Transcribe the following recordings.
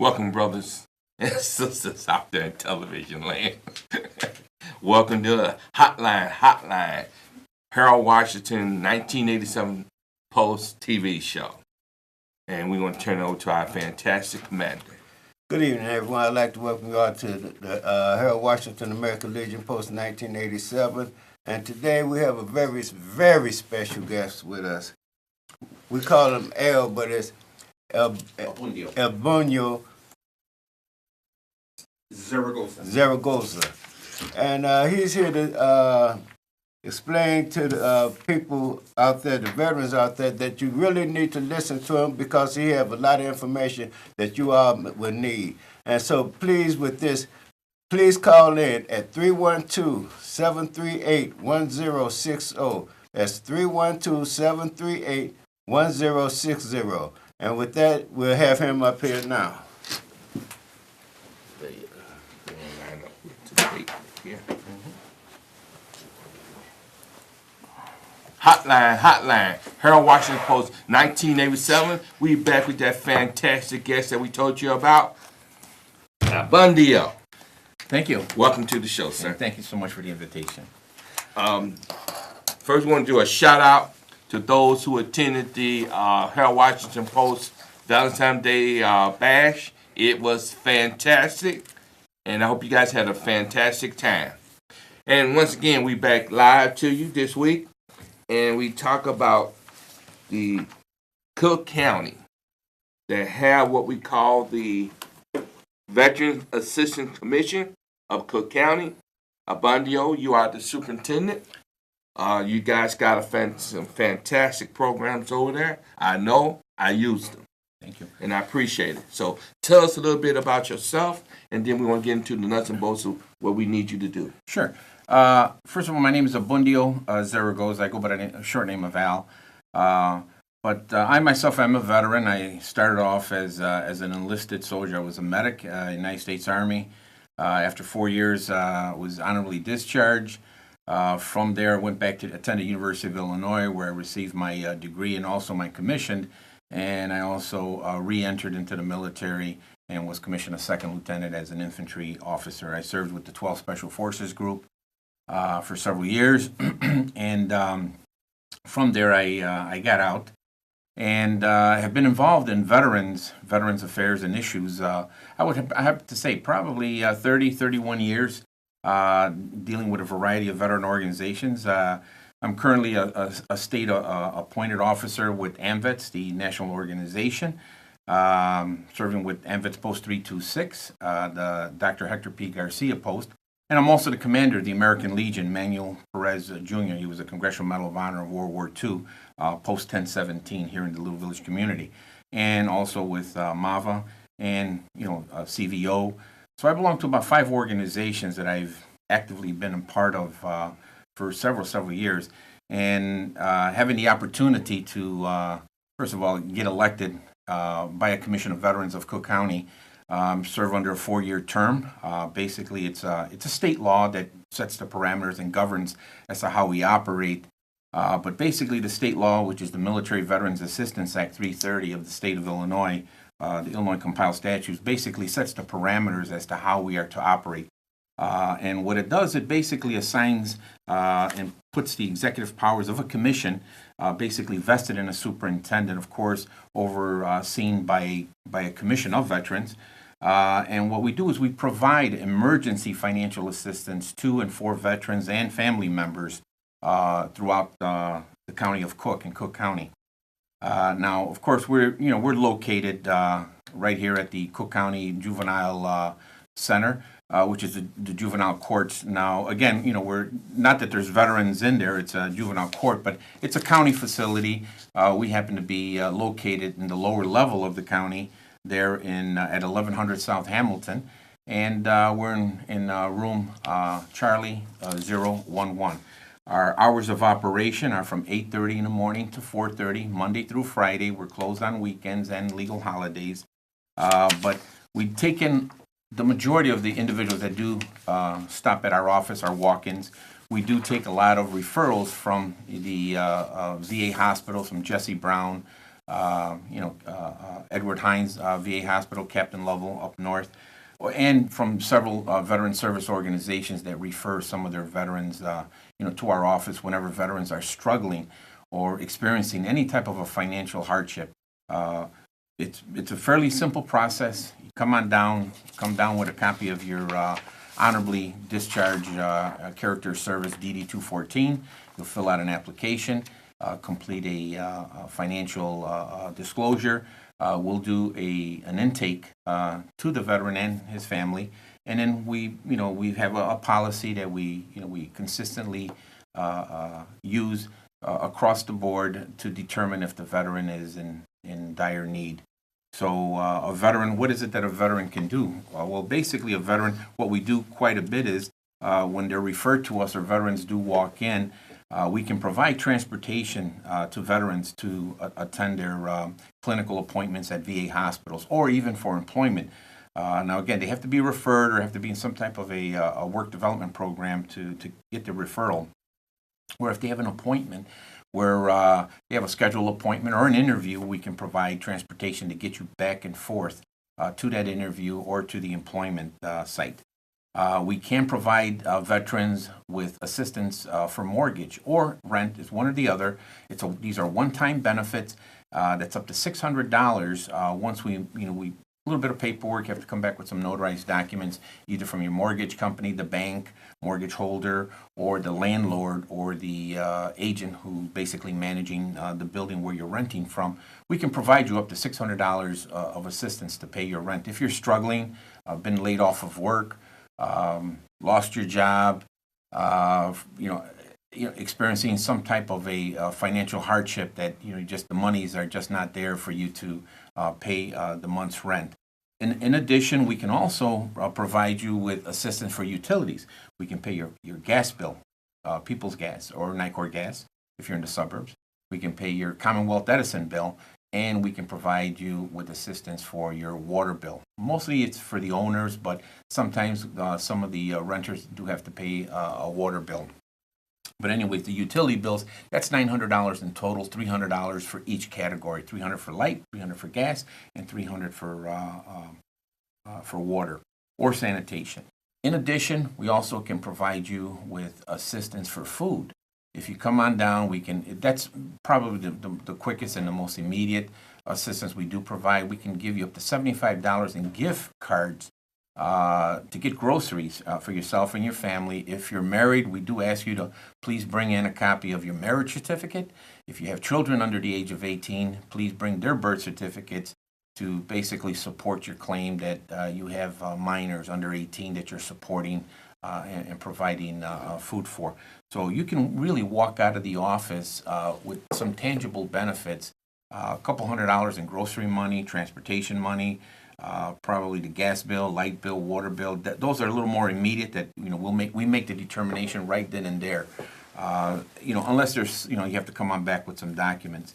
Welcome, brothers and sisters out there in television land. Welcome to the Hotline, Harold Washington 1987 Post TV show. And we're going to turn it over to our fantastic commander. Good evening, everyone. I'd like to welcome you all to the Harold Washington American Legion Post 1987. And today we have a very, very special guest with us. We call him El, but it's El Bunyo Zaragoza. And he's here to explain to the people out there, the veterans out there, that you really need to listen to him because he has a lot of information that you all will need. And so please, with this, please call in at 312-738-1060. That's 312-738-1060. And with that, we'll have him up here now. Hotline, Harold Washington Post 1987. We back with that fantastic guest that we told you about, Bundio. Thank you. Welcome to the show, sir. Thank you so much for the invitation. First, we want to do a shout out to those who attended the Harold Washington Post Valentine's Day bash. It was fantastic, and I hope you guys had a fantastic time. And once again, we back live to you this week, and we talk about the Cook County that have what we call the Veterans Assistance Commission of Cook County. Abundio, you are the superintendent. You guys got some fantastic programs over there. I know. I use them. Thank you. And I appreciate it. So tell us a little bit about yourself, and then we want to get into the nuts and bolts of what we need you to do. Sure. First of all, my name is Abundio Zaragoza. I go by the short name of Al. But I myself am a veteran. I started off as an enlisted soldier. I was a medic in the United States Army. After 4 years, was honorably discharged. From there, I went back to attend the University of Illinois, where I received my degree and also my commission. And I also re-entered into the military and was commissioned a second lieutenant as an infantry officer. I served with the 12th Special Forces Group for several years. And from there, I got out and have been involved in veterans affairs and issues. I have to say probably 31 years dealing with a variety of veteran organizations. I'm currently a state appointed officer with AMVETS, the national organization, serving with AMVETS Post 326, the Dr. Hector P. Garcia post. And I'm also the commander of the American Legion, Manuel Perez Jr. He was a Congressional Medal of Honor of World War II, Post 1017 here in the Little Village community. And also with MAVA and, CVO. So I belong to about 5 organizations that I've actively been a part of for several years. And having the opportunity to, first of all, get elected by a Commission of Veterans of Cook County, serve under a 4-year term. Basically, it's a state law that sets the parameters and governs as to how we operate. But basically, the state law, which is the Military Veterans Assistance Act 330 of the state of Illinois, the Illinois compiled statutes, basically sets the parameters as to how we are to operate. And what it does, it basically assigns and puts the executive powers of a commission, basically vested in a superintendent, of course, overseen by a commission of veterans. And what we do is we provide emergency financial assistance to and for veterans and family members throughout the county of Cook and Cook County. Now, of course, we're located right here at the Cook County Juvenile Center, which is the juvenile courts. Now, again, we're not that there's veterans in there; it's a juvenile court, but it's a county facility. We happen to be located in the lower level of the county, there at 1100 South Hamilton, and we're in room Charlie 011. Our hours of operation are from 8:30 in the morning to 4:30, Monday through Friday. We're closed on weekends and legal holidays. But we've taken the majority of the individuals that do stop at our office are walk-ins. We do take a lot of referrals from the VA hospitals, from Jesse Brown, Edward Hines VA Hospital, Captain Lovell up north, and from several veteran service organizations that refer some of their veterans, to our office whenever veterans are struggling or experiencing any type of a financial hardship. It's a fairly simple process. You come down with a copy of your honorably discharged character service DD 214. You'll fill out an application, complete a financial disclosure. We'll do an intake to the veteran and his family, and then we have a policy that we consistently use across the board to determine if the veteran is in dire need. So a veteran, what is it that a veteran can do? Well, basically a veteran, what we do quite a bit is when they're referred to us or veterans do walk in, we can provide transportation to veterans to attend their clinical appointments at VA hospitals or even for employment. Now, again, they have to be referred or have to be in some type of a work development program to get the referral. Or if they have an appointment where they have a scheduled appointment or an interview, we can provide transportation to get you back and forth to that interview or to the employment site. We can provide veterans with assistance for mortgage or rent. It's one or the other. These are one-time benefits. That's up to $600 once we a little bit of paperwork. You have to come back with some notarized documents, either from your mortgage company, the bank, mortgage holder, or the landlord, or the agent who basically managing the building where you're renting from. We can provide you up to $600 of assistance to pay your rent. If you're struggling, been laid off of work, lost your job, experiencing some type of a financial hardship that just the monies are just not there for you to pay the month's rent. In addition, we can also provide you with assistance for utilities. We can pay your gas bill, People's Gas or Nicor Gas if you're in the suburbs. We can pay your Commonwealth Edison bill, and we can provide you with assistance for your water bill. Mostly it's for the owners, but sometimes some of the renters do have to pay a water bill. But anyways, the utility bills, that's $900 in total, $300 for each category, $300 for light, $300 for gas, and $300 for water or sanitation. In addition, we also can provide you with assistance for food. If you come on down, that's probably the quickest and the most immediate assistance we do provide. We can give you up to $75 in gift cards to get groceries for yourself and your family. If you're married, we do ask you to please bring in a copy of your marriage certificate. If you have children under the age of 18, please bring their birth certificates to basically support your claim that you have minors under 18 that you're supporting and providing food for. So you can really walk out of the office with some tangible benefits, a couple $100 in grocery money, transportation money, probably the gas bill, light bill, water bill. Those are a little more immediate. That we make the determination right then and there. Unless there's you have to come on back with some documents.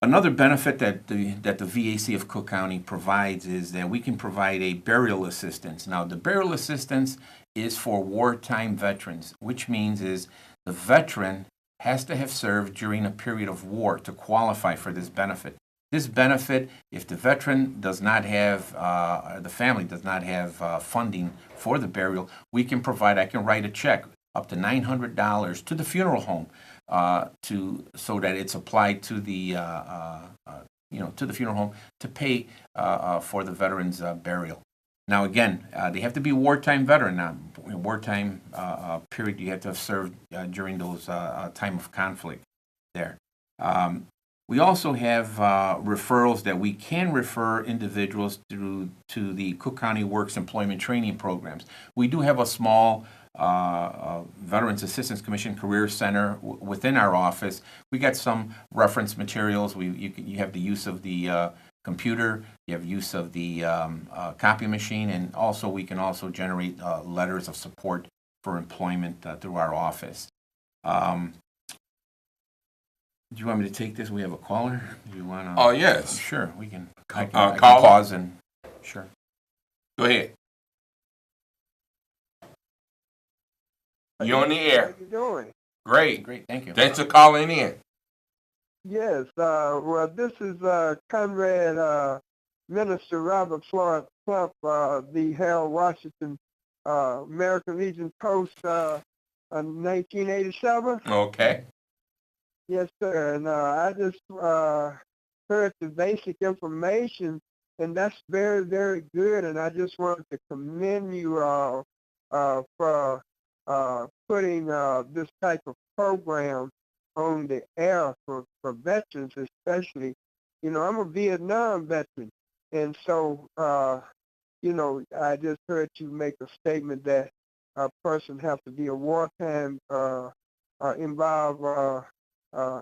Another benefit that the VAC of Cook County provides is that we can provide a burial assistance. Now, the burial assistance is for wartime veterans, which means is the veteran has to have served during a period of war to qualify for this benefit. This benefit, if the veteran does not have, the family does not have funding for the burial, I can write a check up to $900 to the funeral home so that it's applied to the to the funeral home to pay for the veteran's burial. Now again, they have to be wartime veteran. Now, wartime period, you have to have served during those time of conflict there. We also have referrals that we can refer individuals to the Cook County Works Employment Training Programs. We do have a small Veterans Assistance Commission Career Center within our office. We got some reference materials. You have the use of the computer, you have use of the copy machine, and also we can also generate letters of support for employment through our office. Do you want me to take this? We have a caller. Do you want to? Oh, yes. Sure, we can. I can caller? pause and sure. Go ahead. You're on the air. How you doing? Great. Great, thank you. Thanks for calling in. Yes, well, this is Conrad Minister Robert Floyd Plump, the Harold Washington American Legion Post 1987. Okay. Yes, sir. And I just heard the basic information, and that's very, very good. And I just wanted to commend you all for putting this type of program on the air for veterans, especially. You know, I'm a Vietnam veteran, and so you know, I just heard you make a statement that a person has to be a wartime involved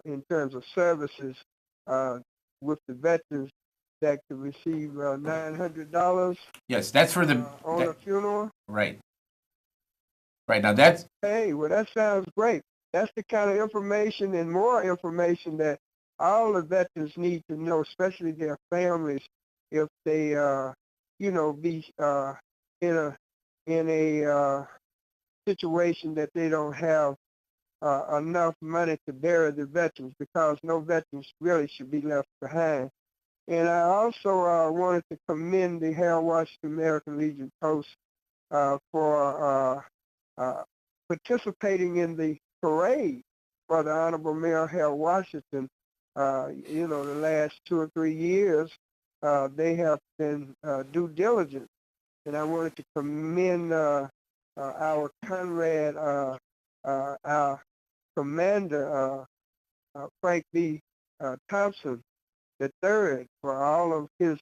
in terms of services with the veterans that could receive $900 Yes, that's for the, on a funeral. right. Right, now that's, Hey, well, that sounds great. That's the kind of information and more information that all the veterans need to know, especially their families, if they, you know, be in a situation that they don't have enough money to bury the veterans, because no veterans really should be left behind. And I also wanted to commend the Harold Washington American Legion Post for participating in the parade for the Honorable Mayor Harold Washington. You know, the last 2 or 3 years, they have been due diligent. And I wanted to commend our Conrad, our commander, Frank B. Thompson III, for all of his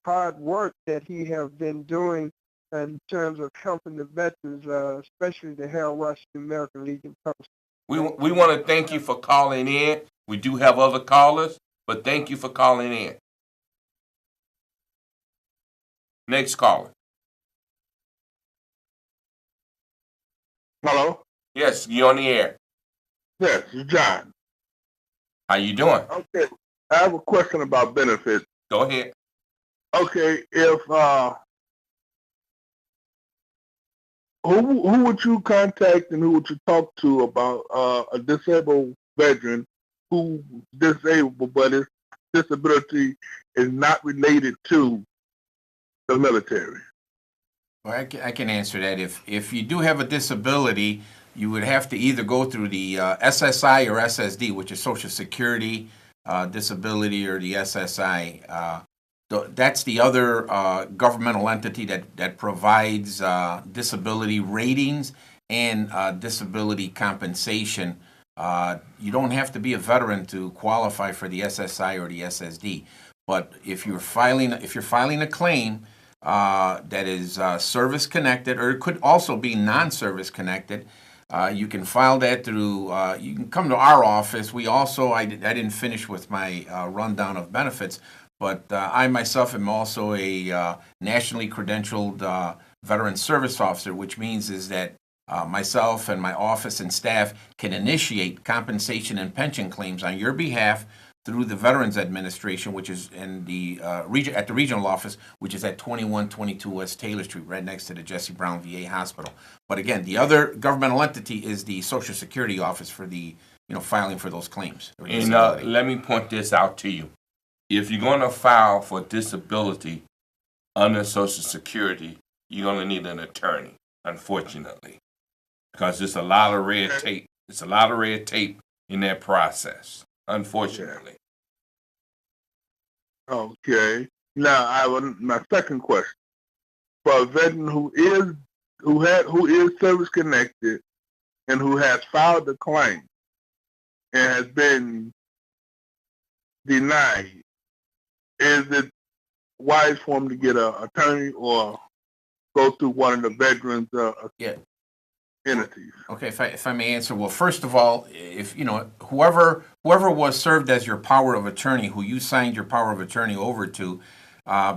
hard work that he has been doing in terms of helping the veterans, especially the Harold Washington American Legion Post. We want to thank you for calling in. We do have other callers, but thank you for calling in. Next caller. Hello? Yes, you're on the air. Yes, it's John. How you doing? Okay. I have a question about benefits. Go ahead. Okay, if who would you contact and who would you talk to about a disabled veteran who disabled but his disability is not related to the military? well, I can answer that. If you do have a disability, you would have to either go through the SSI or SSD, which is Social Security Disability, or the SSI. That's the other governmental entity that provides disability ratings and disability compensation. You don't have to be a veteran to qualify for the SSI or the SSD. But if you're filing a claim that is service connected, or it could also be non-service connected, you can file that through. You can come to our office. We also, I didn't finish with my rundown of benefits, but I myself am also a nationally credentialed veteran service officer, which means is that myself and my office and staff can initiate compensation and pension claims on your behalf through the Veterans Administration, which is in the at the regional office, which is at 2122 West Taylor Street, right next to the Jesse Brown VA Hospital. But again, the other governmental entity is the Social Security office for the filing for those claims. And let me point this out to you. If you're going to file for disability under Social Security, you're going to need an attorney, unfortunately, because there's a lot of red tape. It's a lot of red tape in that process, unfortunately. Okay. Now I have my second question. For a veteran who is service connected and who has filed a claim and has been denied, is it wise for him to get an attorney or go through one of the veterans entities? Okay, if I may answer, well, first of all, if whoever was served as your power of attorney, who you signed your power of attorney over to,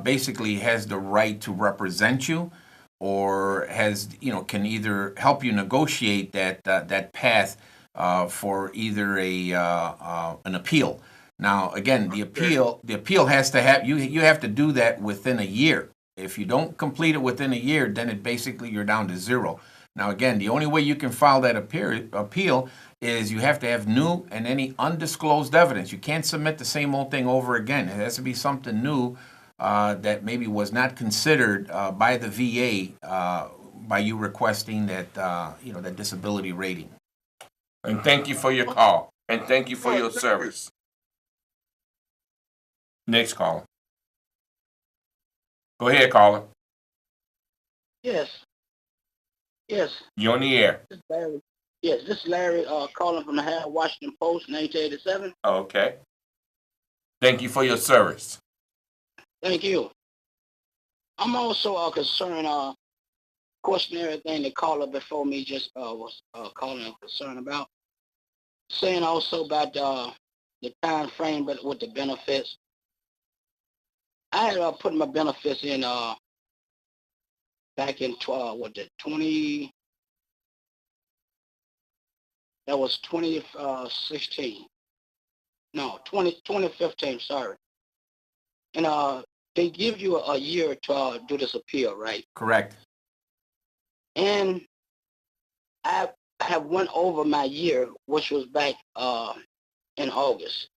basically has the right to represent you, or can either help you negotiate that path for either an appeal. Now, again, the appeal has to have you have to do that within a year. If you don't complete it within a year, then you're down to zero. Now, again, the only way you can file that appeal is you have to have new and any undisclosed evidence. You can't submit the same old thing over again. It has to be something new that maybe was not considered by the VA by you requesting that, that disability rating. And thank you for your call. And thank you for your service. Next caller. Go ahead, caller. Yes. Yes. You're on the air. This is Larry. Yes, this is Larry calling from the Harold Washington Post, 1987. Okay. Thank you for your service. Thank you. I'm also concerned, questioning everything the caller before me just was calling a concern about. Saying also about the time frame but with the benefits. I had put my benefits in back in 20, that was 2016. No, 2015, sorry. And they give you a year to do this appeal, right? Correct. And I have went over my year, which was back in August,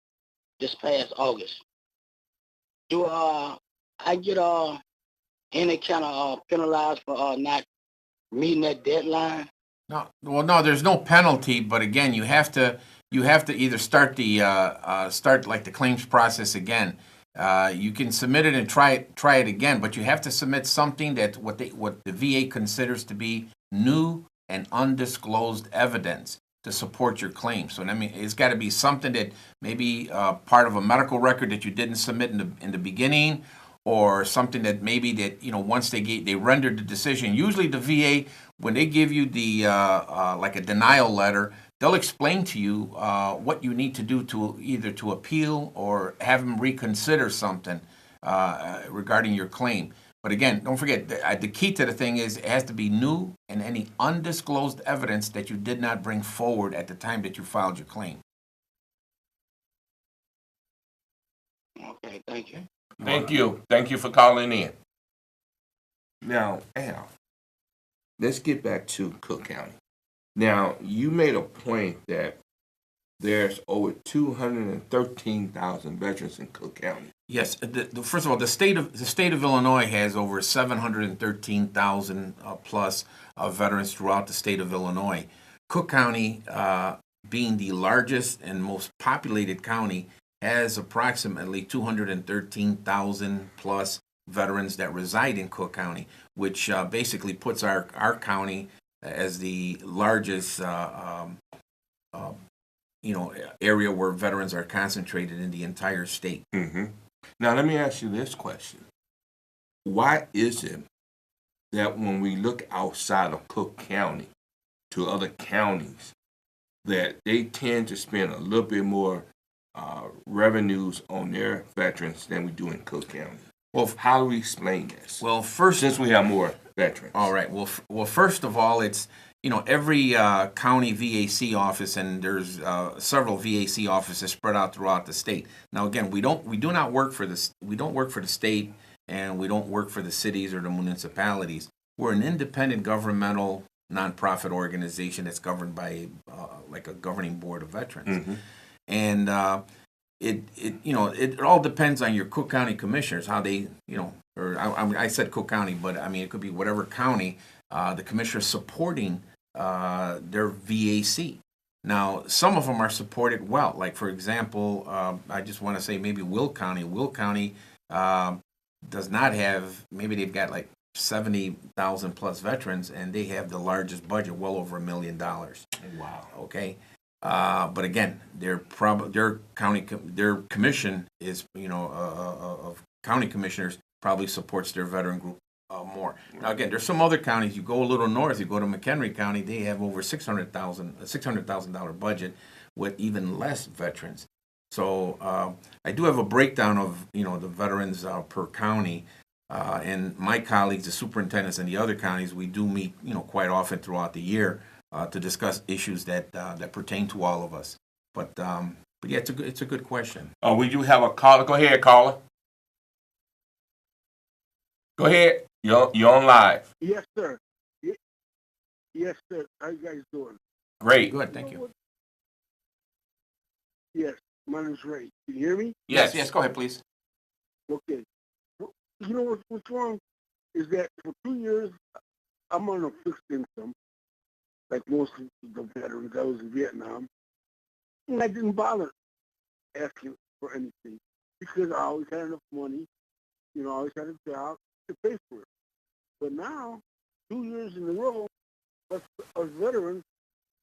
this past August. Do I get any kind of penalized for not meeting that deadline? No, well, no, there's no penalty, but again, you have to either start the claims process again. You can submit it and try it again, but you have to submit something that what the VA considers to be new and undisclosed evidence to support your claim. So I mean, it's got to be something that maybe part of a medical record that you didn't submit in the beginning, or something that maybe that once they rendered the decision. Usually the VA, when they give you the like a denial letter, they'll explain to you what you need to do to either to appeal or have them reconsider something regarding your claim. But again, don't forget, the key to the thing is it has to be new and any undisclosed evidence that you did not bring forward at the time that you filed your claim. Okay, thank you. Thank you. Thank you for calling in. Now, Al, let's get back to Cook County. Now, you made a point that there's over 213,000 veterans in Cook County. Yes. First of all, the state of Illinois has over 713,000 plus veterans throughout the state of Illinois. Cook County, being the largest and most populated county, has approximately 213,000 plus veterans that reside in Cook County, which basically puts our county as the largest area where veterans are concentrated in the entire state. Mm-hmm. Now, let me ask you this question. Why is it that when we look outside of Cook County to other counties, that they tend to spend a little bit more revenues on their veterans than we do in Cook County? Well, how do we explain this? Well, first, since we have more veterans. All right. Well, first of all, it's every county VAC office, and there's several VAC offices spread out throughout the state. Now, again, we do not work for the state, and we don't work for the cities or the municipalities. We're an independent governmental nonprofit organization that's governed by like a governing board of veterans. Mm-hmm. And it all depends on your Cook County commissioners, how they, or I said Cook County, but I mean, it could be whatever county the commissioner supporting their VAC. Now, some of them are supported well. Like, for example, I just want to say maybe Will County. Will County does not have, maybe they've got like 70,000 plus veterans, and they have the largest budget, well over $1 million. Wow. Okay. But again, their commission is, of county commissioners probably supports their veteran group more. Now again, there's some other counties. You go a little north, you go to McHenry County, they have over $600,000 budget with even less veterans. So I do have a breakdown of the veterans per county, and my colleagues, the superintendents in the other counties, we do meet quite often throughout the year to discuss issues that pertain to all of us. But yeah, it's a good question. Oh, we do have a caller. Go ahead, caller. Go ahead. You're on live. Yes, sir. Yes, sir. How you guys doing? Great. Good, thank you. Yes, my name's Ray. Can you hear me? Yes, go ahead, please. Okay. Well, you know what's wrong is that for 2 years I'm on a fixed income, like most of the veterans. I was in Vietnam, and I didn't bother asking for anything because I always had enough money. You know, I always had a job to pay for it. But now, 2 years in a row, us veterans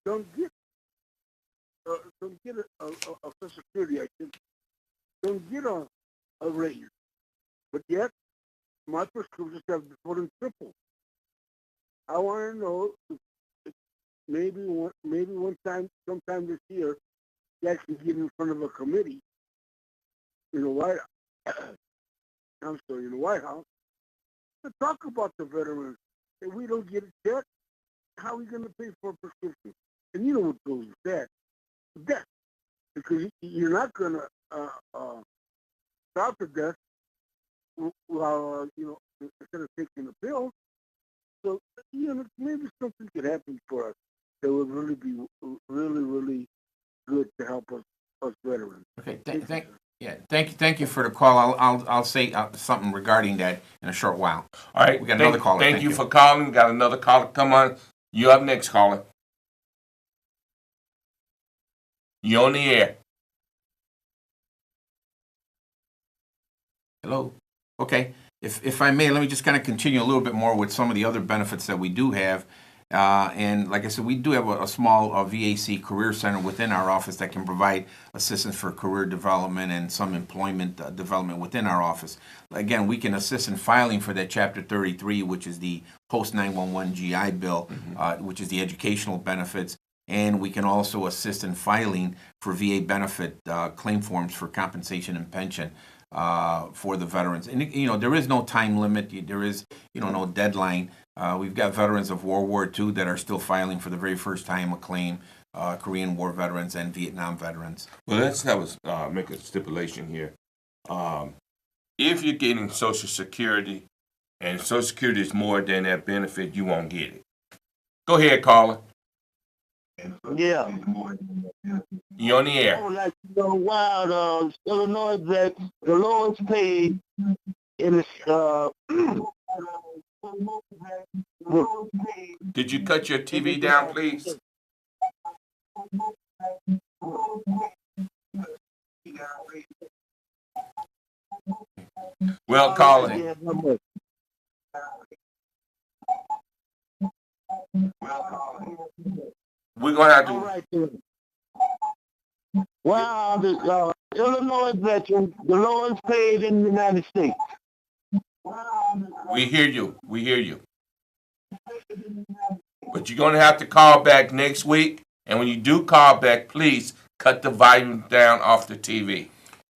don't get a Social Security. I should don't get a raise. But yet, my prescriptions have more than tripled. I want to know if maybe one time, sometime this year, you actually get in front of a committee in the White in the White House to talk about the veterans. If we don't get a check, how are we going to pay for a prescription? And you know what goes with that? Death. Because you're not going to stop the death while, instead of taking the pill. So, maybe something could happen for us that would really be really, really good to help us veterans. Okay, thank you for the call. I'll say something regarding that in a short while. All right. We got another caller. Thank you for calling. We got another caller. Come on. You up next, caller. You on the air. Hello. Okay. If I may, let me just kind of continue a little bit more with some of the other benefits that we do have. And like I said, we do have a small VAC career center within our office that can provide assistance for career development and some employment development within our office. Again, we can assist in filing for that Chapter 33, which is the post 911 GI Bill, which is the educational benefits. And we can also assist in filing for VA benefit claim forms for compensation and pension for the veterans. And there is no time limit. There is no deadline. We've got veterans of World War II that are still filing for the very first time a claim, Korean War veterans and Vietnam veterans. Well, let's have make a stipulation here. If you're getting Social Security and Social Security is more than that benefit, you won't get it. Go ahead, caller. Yeah. You on the I air. would like to know why Illinois that the lowest paid in the Could you cut your TV down, please? Well, caller, Yeah, how much? we're gonna have All to. right, then. Well, the Illinois veteran, the lowest paid in the United States. We hear you. We hear you. But you're gonna have to call back next week. And when you do call back, please cut the volume down off the TV.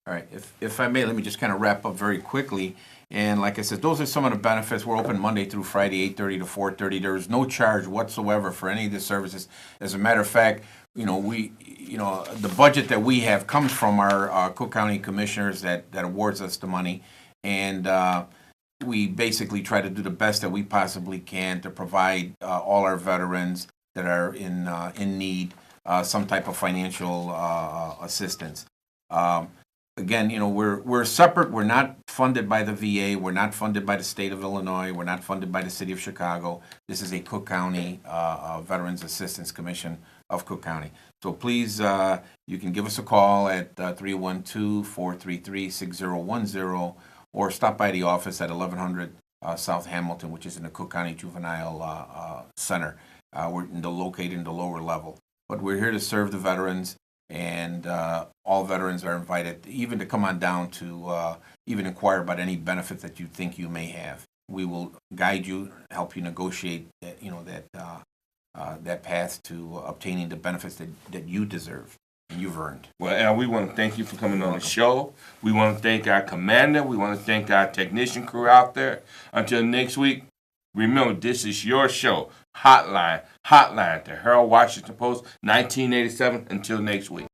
All right. If I may, let me just kind of wrap up very quickly. And like I said, those are some of the benefits. We're open Monday through Friday, 8:30 to 4:30. There is no charge whatsoever for any of the services. As a matter of fact, the budget that we have comes from our Cook County commissioners that awards us the money, and we basically try to do the best that we possibly can to provide all our veterans that are in need some type of financial assistance. Again, we're separate. We're not funded by the VA. We're not funded by the state of Illinois. We're not funded by the city of Chicago. This is a Cook County Veterans Assistance Commission of Cook County. So please, you can give us a call at 312-433-6010 or stop by the office at 1100 South Hamilton, which is in the Cook County Juvenile Center. We're located in the lower level. But we're here to serve the veterans. And all veterans are invited even to come on down to even inquire about any benefits that you think you may have. We will guide you, help you negotiate that path to obtaining the benefits that you deserve and you've earned. Well, Al, we want to thank you for coming on the show. We want to thank our commander. We want to thank our technician crew out there. Until next week, remember, this is your show, Hotline, the Herald Washington Post, 1987. Until next week.